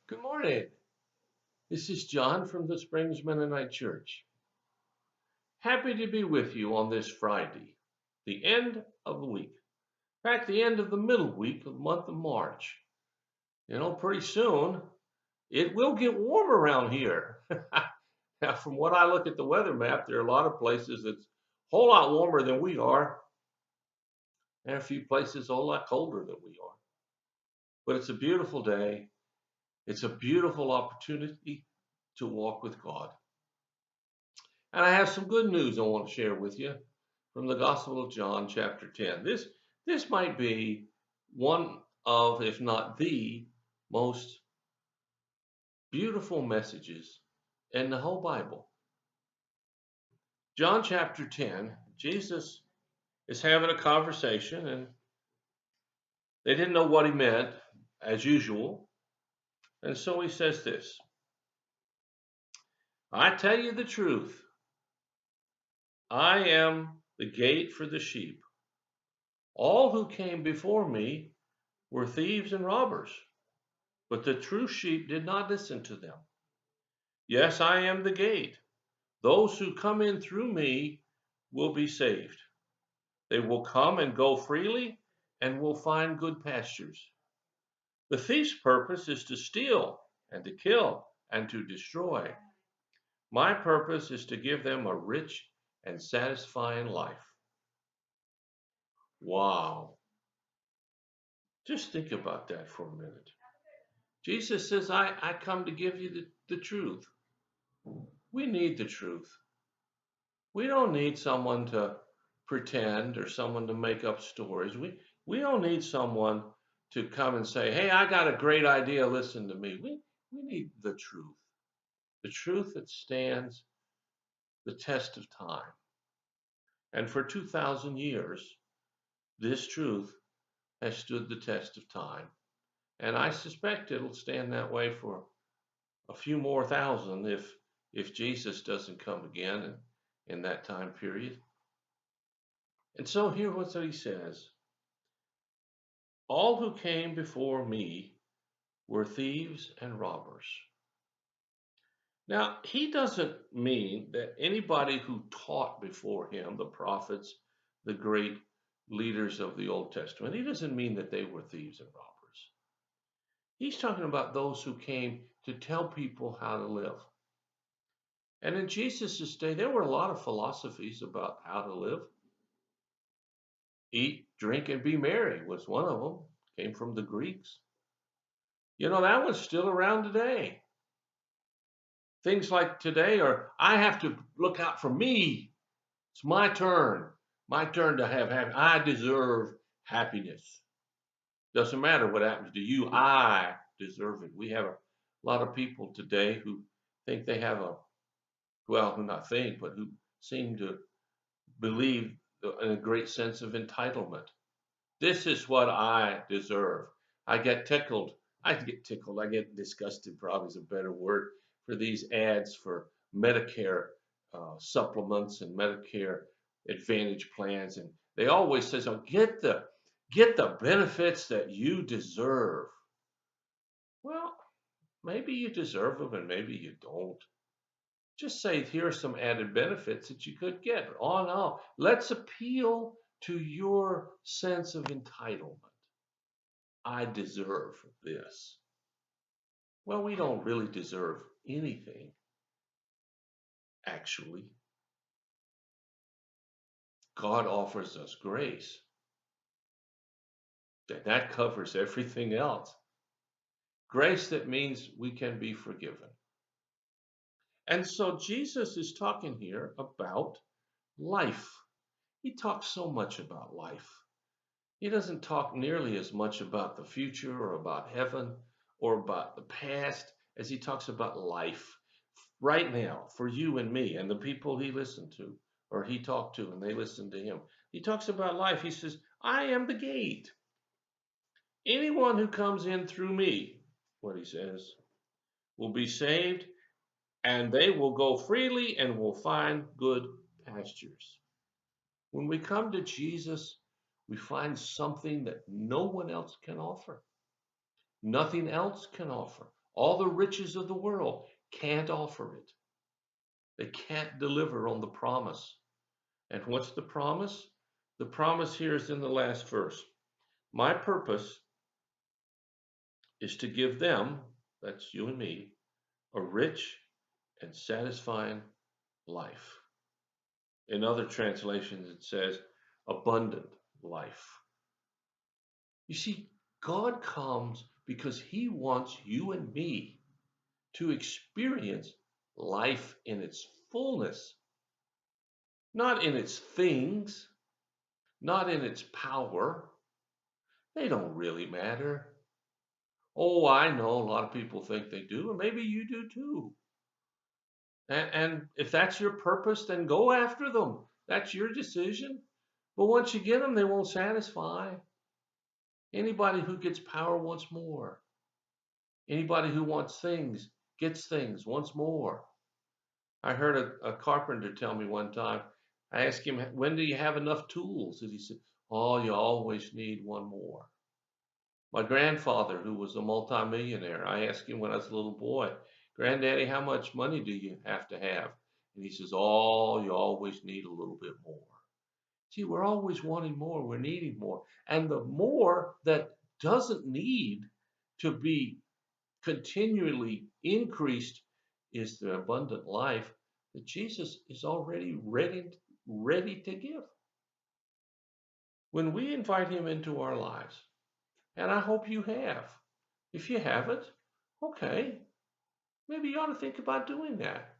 Good morning. This is John from the Springs Mennonite Church. Happy to be with you on this Friday, the end of the week. In fact, the end of the middle week of the month of March. Pretty soon it will get warm around here. Now, from what I look at the weather map, there are a lot of places that's a whole lot warmer than we are, and a few places a whole lot colder than we are. But it's a beautiful day. It's a beautiful opportunity to walk with God. And I have some good news I want to share with you from the Gospel of John, chapter 10. This might be one of, if not the most beautiful messages in the whole Bible. John chapter 10, Jesus is having a conversation, and they didn't know what he meant, as usual. And so he says this: I tell you the truth, I am the gate for the sheep. All who came before me were thieves and robbers, but the true sheep did not listen to them. Yes, I am the gate. Those who come in through me will be saved. They will come and go freely and will find good pastures. The thief's purpose is to steal and to kill and to destroy. My purpose is to give them a rich and satisfying life. Wow. Just think about that for a minute. Jesus says, I come to give you the truth. We need the truth. We don't need someone to pretend or someone to make up stories. We don't need someone to come and say, hey, I got a great idea, listen to me. We need the truth that stands the test of time. And for 2,000 years, this truth has stood the test of time. And I suspect it'll stand that way for a few more thousand if Jesus doesn't come again in that time period. And so here's what he says: all who came before me were thieves and robbers. Now, he doesn't mean that anybody who taught before him, the prophets, the great leaders of the Old Testament, he doesn't mean that they were thieves and robbers. He's talking about those who came to tell people how to live. And in Jesus' day, there were a lot of philosophies about how to live. Eat, drink, and be merry was one of them. Came from the Greeks. That one's still around today. Things like today are, I have to look out for me. It's my turn. My turn to have happiness. I deserve happiness. Doesn't matter what happens to you. I deserve it. We have a lot of people today who think they have who not think, but who seem to believe in a great sense of entitlement. This is what I deserve. I get tickled. I get disgusted, probably is a better word, for these ads for Medicare supplements and Medicare Advantage plans. And they always say, so get the benefits that you deserve. Well, maybe you deserve them and maybe you don't. Just say, here are some added benefits that you could get. But oh no, let's appeal to your sense of entitlement. I deserve this. Well, we don't really deserve anything, actually. God offers us grace. That covers everything else. Grace that means we can be forgiven. And so Jesus is talking here about life. He talks so much about life. He doesn't talk nearly as much about the future or about heaven or about the past as he talks about life right now for you and me and the people he listened to or he talked to and they listened to him. He talks about life. He says, I am the gate. Anyone who comes in through me, what he says, will be saved, and they will go freely and will find good pastures. When we come to Jesus, we find something that no one else can offer. Nothing else can offer. All the riches of the world can't offer it. They can't deliver on the promise. And what's the promise? The promise here is in the last verse. My purpose is to give them, that's you and me, a rich and satisfying life. In other translations, it says abundant life. You see, God comes because He wants you and me to experience life in its fullness, not in its things, not in its power. They don't really matter. Oh, I know a lot of people think they do, and maybe you do too. And if that's your purpose, then go after them. That's your decision. But once you get them, they won't satisfy. Anybody who gets power wants more. Anybody who wants things gets things, wants more. I heard a carpenter tell me one time, I asked him, when do you have enough tools? And he said, oh, you always need one more. My grandfather, who was a multimillionaire, I asked him when I was a little boy, Granddaddy, how much money do you have to have? And he says, oh, you always need a little bit more. See, we're always wanting more, we're needing more. And the more that doesn't need to be continually increased is the abundant life that Jesus is already ready to give. When we invite Him into our lives, and I hope you have. If you haven't, okay, maybe you ought to think about doing that.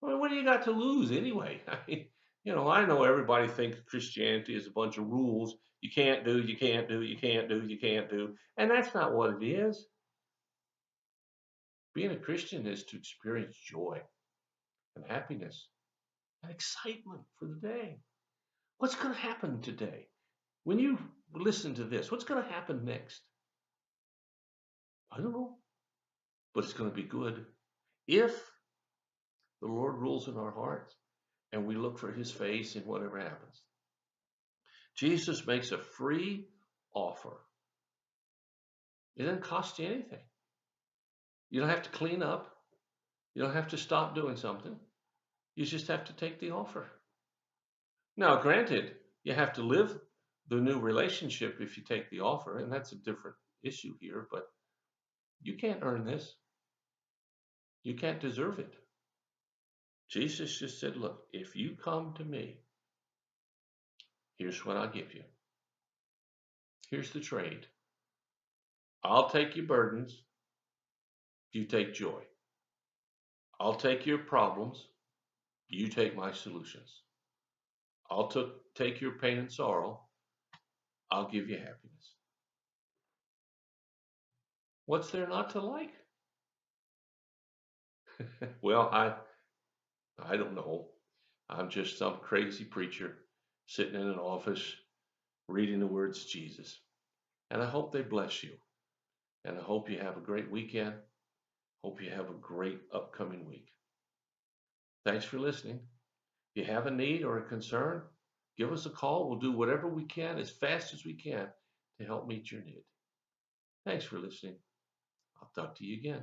I mean, what do you got to lose anyway? I mean, I know everybody thinks Christianity is a bunch of rules. You can't do, you can't do, you can't do, you can't do. And that's not what it is. Being a Christian is to experience joy and happiness and excitement for the day. What's going to happen today? When you listen to this, what's going to happen next? I don't know, but it's going to be good if the Lord rules in our hearts and we look for His face in whatever happens. Jesus makes a free offer. It doesn't cost you anything. You don't have to clean up. You don't have to stop doing something. You just have to take the offer. Now, granted, you have to live the new relationship if you take the offer, and that's a different issue here, but you can't earn this. You can't deserve it. Jesus just said, look, if you come to me, here's what I'll give you. Here's the trade. I'll take your burdens. You take joy. I'll take your problems. You take my solutions. I'll take your pain and sorrow. I'll give you happiness. What's there not to like? Well, I don't know. I'm just some crazy preacher sitting in an office reading the words of Jesus. And I hope they bless you. And I hope you have a great weekend. Hope you have a great upcoming week. Thanks for listening. If you have a need or a concern, give us a call. We'll do whatever we can as fast as we can to help meet your need. Thanks for listening. I'll talk to you again.